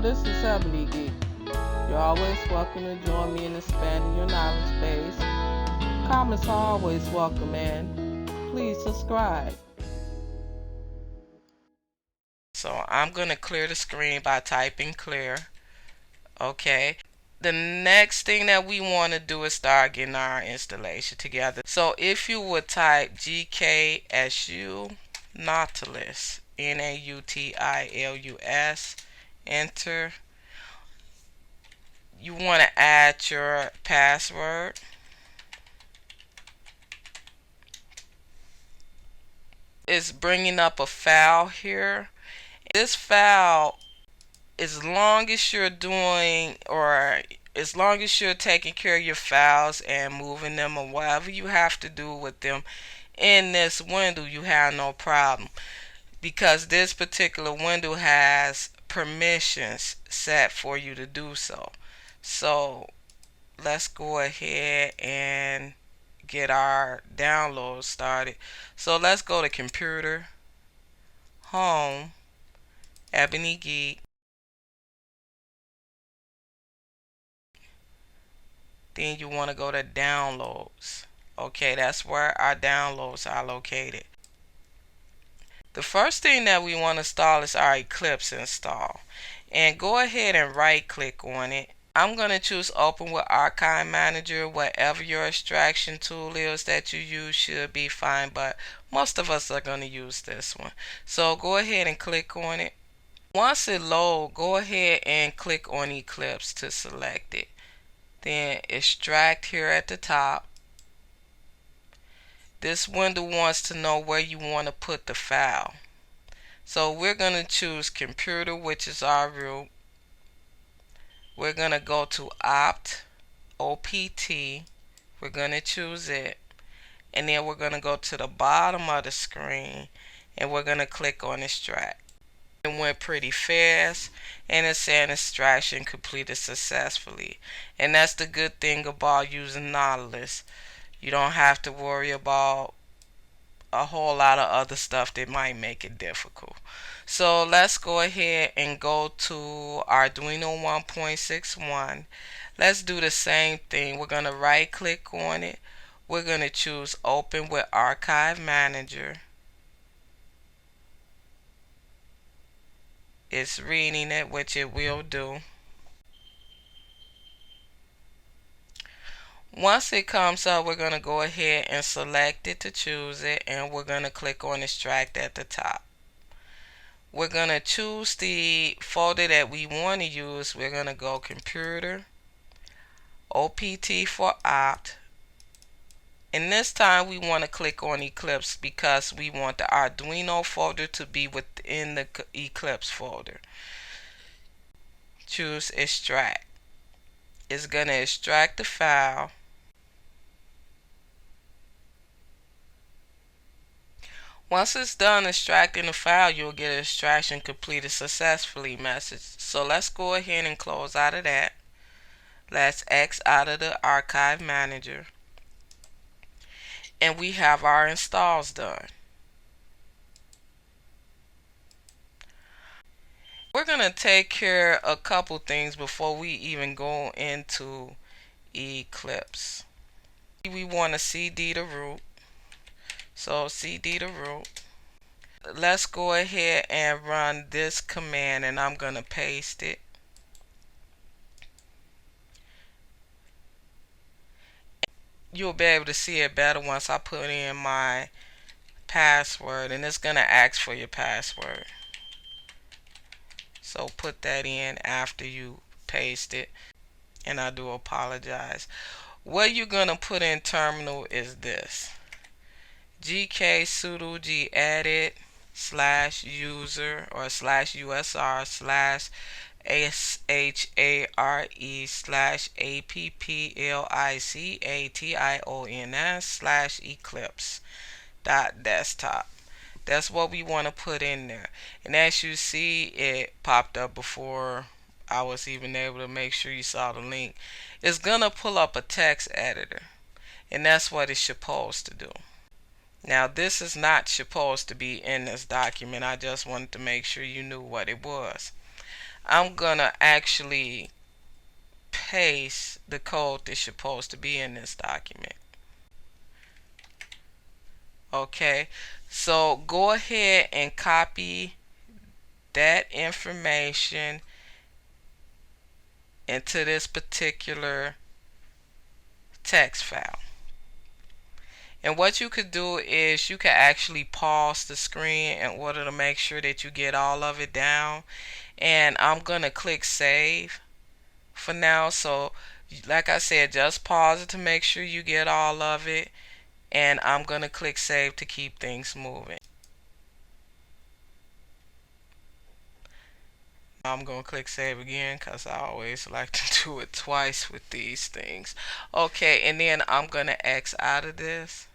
Hello, this is Ebonygeek. You're always welcome to join me in expanding your knowledge base. Comments are always welcome, and please subscribe. So I'm going to clear the screen by typing clear. Okay. The next thing that we want to do is start getting our installation together. So if you would type GKSU Nautilus, Nautilus, enter. You want to add your password. It's bringing up a file here. This file, as long as you're doing, or as long as you're taking care of your files and moving them or whatever you have to do with them in this window, you have no problem, because this particular window has permissions set for you to do so. So let's go ahead and get our download started. So let's go to computer, home, Ebonygeek. Then you want to go to downloads. Okay, that's where our downloads are located. The first thing that we want to install is our Eclipse install. And go ahead and right click on it. I'm going to choose open with Archive Manager. Whatever your extraction tool is that you use should be fine, but most of us are going to use this one. So go ahead and click on it. Once it loads, go ahead and click on Eclipse to select it. Then extract here at the top. This window wants to know where you want to put the file. So we're going to choose computer, which is our root. We're going to go to opt, OPT. We're going to choose it. And then we're going to go to the bottom of the screen and we're going to click on extract. It went pretty fast, and it's saying extraction completed successfully. And that's the good thing about using Nautilus. You don't have to worry about a whole lot of other stuff that might make it difficult. So let's go ahead and go to Arduino 1.61. Let's do the same thing. We're going to right click on it. We're going to choose open with Archive Manager. It's reading it, which it will do. Once it comes up, we're going to go ahead and select it to choose it, and we're going to click on extract at the top. We're going to choose the folder that we want to use. We're going to go computer, OPT for opt, and this time we want to click on Eclipse because we want the Arduino folder to be within the Eclipse folder. Choose extract. It's going to extract the file. Once it's done extracting the file, you'll get an extraction completed successfully message. So let's go ahead and close out of that. Let's X out of the Archive Manager. And we have our installs done. We're going to take care of a couple things before we even go into Eclipse. We want to CD the root. So CD the root. Let's go ahead and run this command, and I'm going to paste it. You'll be able to see it better once I put in my password, and it's going to ask for your password. So put that in after you paste it, and I do apologize. What you're going to put in terminal is this: gk sudo gedit /user or /usr /applications/eclipse .desktop. That's what we want to put in there. And as you see, it popped up before I was even able to make sure you saw the link. It's gonna pull up a text editor, and that's what it's supposed to do. Now this is not supposed to be in this document. I just wanted to make sure you knew what it was. I'm gonna actually paste the code that's supposed to be in this document. Okay, so go ahead and copy that information into this particular text file. And what you could do is you could actually pause the screen in order to make sure that you get all of it down. And I'm going to click save for now. So like I said, just pause it to make sure you get all of it. And I'm going to click save to keep things moving. I'm going to click save again because I always like to do it twice with these things. Okay, and then I'm going to X out of this.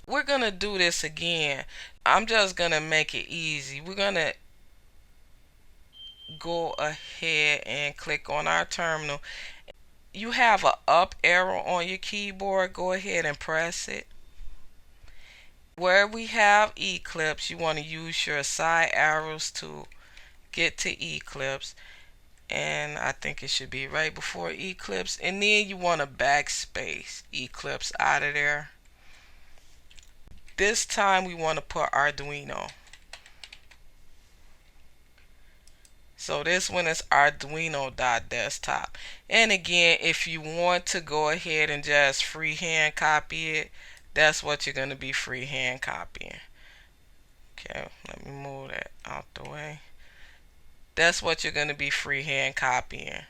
We're going to do this again. I'm just going to make it easy. We're going to go ahead and click on our terminal. You have an up arrow on your keyboard. Go ahead and press it. Where we have Eclipse, you want to use your side arrows to get to Eclipse. And I think it should be right before Eclipse. And then you want to backspace Eclipse out of there. This time we want to put Arduino. So this one is Arduino.desktop. And again, if you want to go ahead and just freehand copy it, that's what you're going to be freehand copying. Okay, let me move that out the way. That's what you're going to be freehand copying.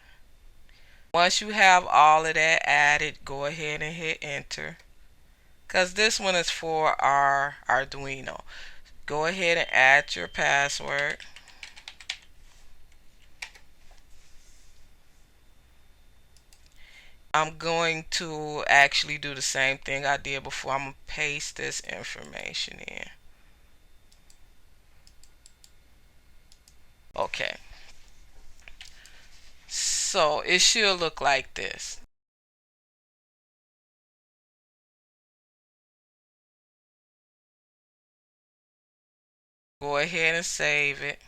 Once you have all of that added, go ahead and hit enter. Because this one is for our Arduino. Go ahead and add your password. I'm going to actually do the same thing I did before. I'm going to paste this information in. Okay. So it should look like this. Go ahead and save it.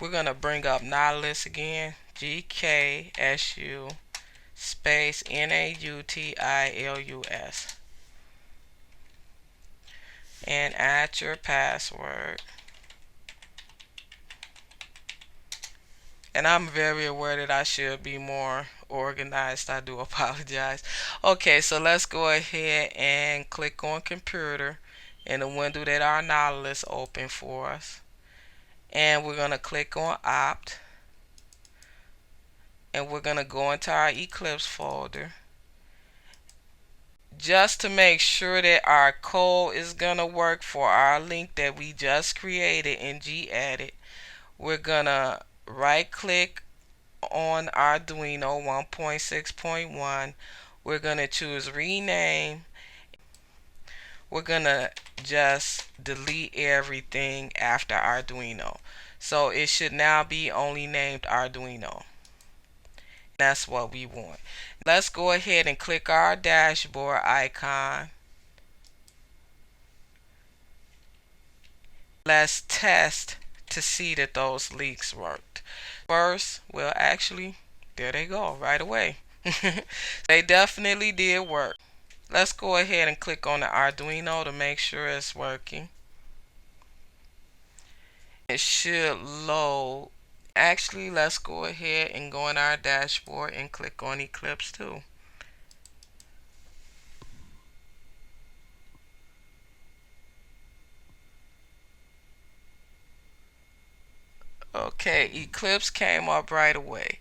We're going to bring up Nautilus again. GKSU space NAUTILUS. And add your password. And I'm very aware that I should be more organized. I do apologize. Okay, so let's go ahead and click on computer in the window that our Nautilus open for us. And we're going to click on opt. And we're going to go into our Eclipse folder. Just to make sure that our code is going to work for our link that we just created in gedit, we're going to right click on Arduino 1.6.1. We're going to choose rename. We're going to just delete everything after Arduino. So it should now be only named Arduino. That's what we want. Let's go ahead and click our dashboard icon. Let's test to see that those leaks worked. First, well, actually, there they go right away. They definitely did work. Let's go ahead and click on the Arduino to make sure it's working. It should load. Actually, let's go ahead and go in our dashboard and click on Eclipse too. Okay, Eclipse came up right away.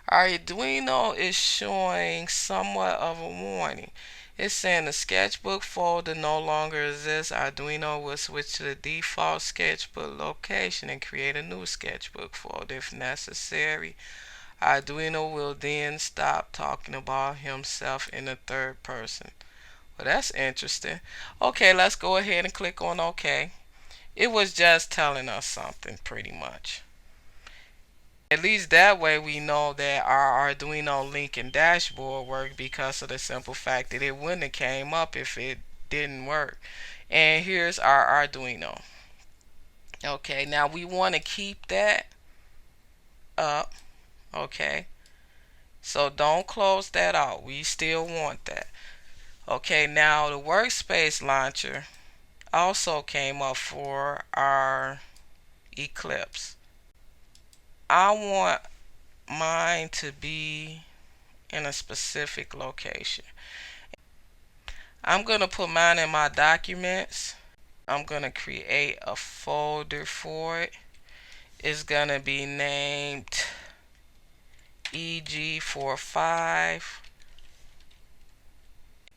Our Arduino is showing somewhat of a warning. It's saying the sketchbook folder no longer exists. Arduino will switch to the default sketchbook location and create a new sketchbook folder if necessary. Arduino will then stop talking about himself in the third person. Well, that's interesting. Okay, let's go ahead and click on OK. It was just telling us something pretty much. At least that way we know that our Arduino link and dashboard work, because of the simple fact that it wouldn't have came up if it didn't work. And here's our Arduino. Okay, now we want to keep that up. Okay, so don't close that out. We still want that. Okay, now the workspace launcher also came up for our Eclipse. I want mine to be in a specific location. I'm going to put mine in my documents. I'm going to create a folder for it. It's going to be named Ebonygeek45.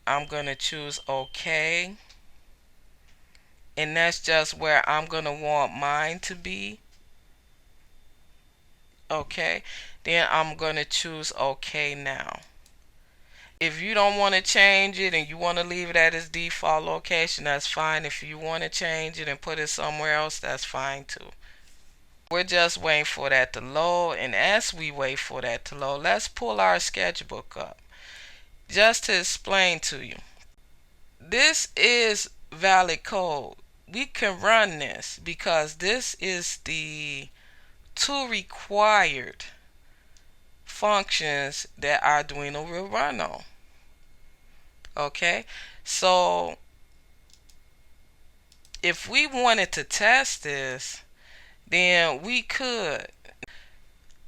I'm going to choose OK. And that's just where I'm going to want mine to be. Okay. Then I'm going to choose OK now. If you don't want to change it and you want to leave it at its default location, that's fine. If you want to change it and put it somewhere else, that's fine too. We're just waiting for that to load, and as we wait for that to load, let's pull our sketchbook up just to explain to you. This is valid code. We can run this because this is the two required functions that Arduino will run on. Okay, so if we wanted to test this, then we could.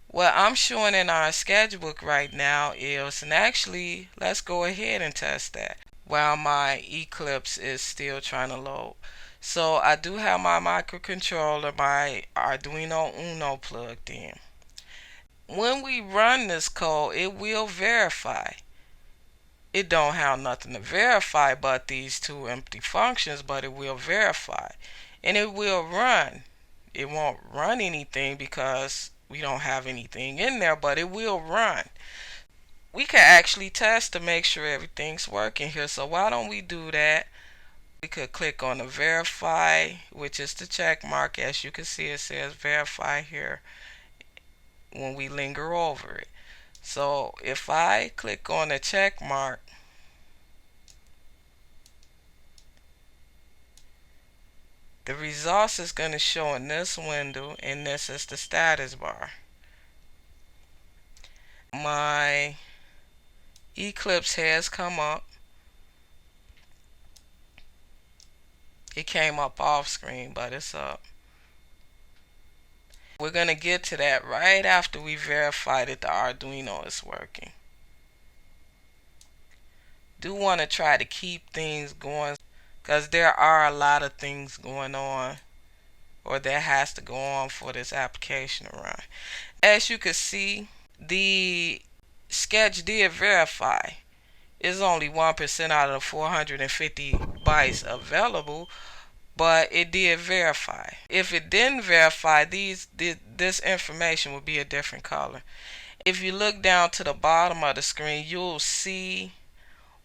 What I'm showing in our sketchbook right now is, and actually let's go ahead and test that while my Eclipse is still trying to load. So I do have my microcontroller, my Arduino Uno plugged in. When we run this code, it will verify. It don't have nothing to verify but these two empty functions, but it will verify. And it will run. It won't run anything because we don't have anything in there, but it will run. We can actually test to make sure everything's working here. So why don't we do that? We could click on the verify, which is the check mark. As you can see, it says verify here when we linger over it. So if I click on the check mark, the results is going to show in this window, and this is the status bar. My Eclipse has come up. It came up off screen, but it's up. We're going to get to that right after we verify that the Arduino is working. Do want to try to keep things going because there are a lot of things going on, or that has to go on for this application to run. As you can see, the sketch did verify. It's only 1% out of the 450 bytes available, but it did verify. If it didn't verify, this information would be a different color. If you look down to the bottom of the screen, you'll see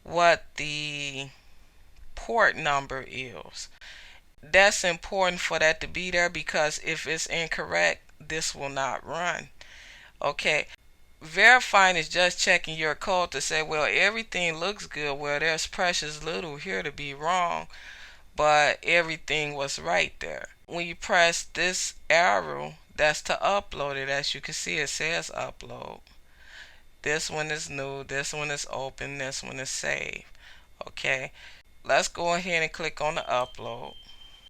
what the port number is. That's important for that to be there, because if it's incorrect, this will not run. Okay, verifying is just checking your code to say, well, everything looks good. Well, there's precious little here to be wrong, but everything was right there. When you press this arrow, that's to upload it. As you can see, it says upload. This one is new, this one is open, this one is saved. Okay, let's go ahead and click on the upload.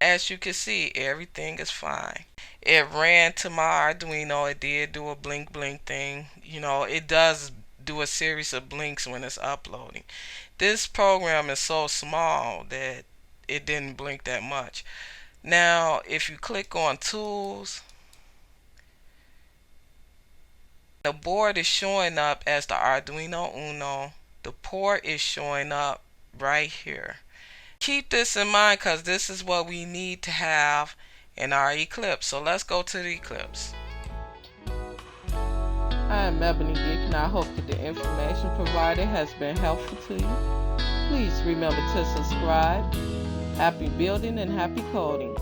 As you can see, everything is fine. It ran to my Arduino. It did do a blink thing. You know, it does do a series of blinks when it's uploading. This program is so small that it didn't blink that much. Now, if you click on tools, the board is showing up as the Arduino Uno. The port is showing up right here. Keep this in mind because this is what we need to have in our Eclipse. So let's go to the Eclipse. I am Ebony Geek, and I hope that the information provided has been helpful to you. Please remember to subscribe. Happy building and happy coding.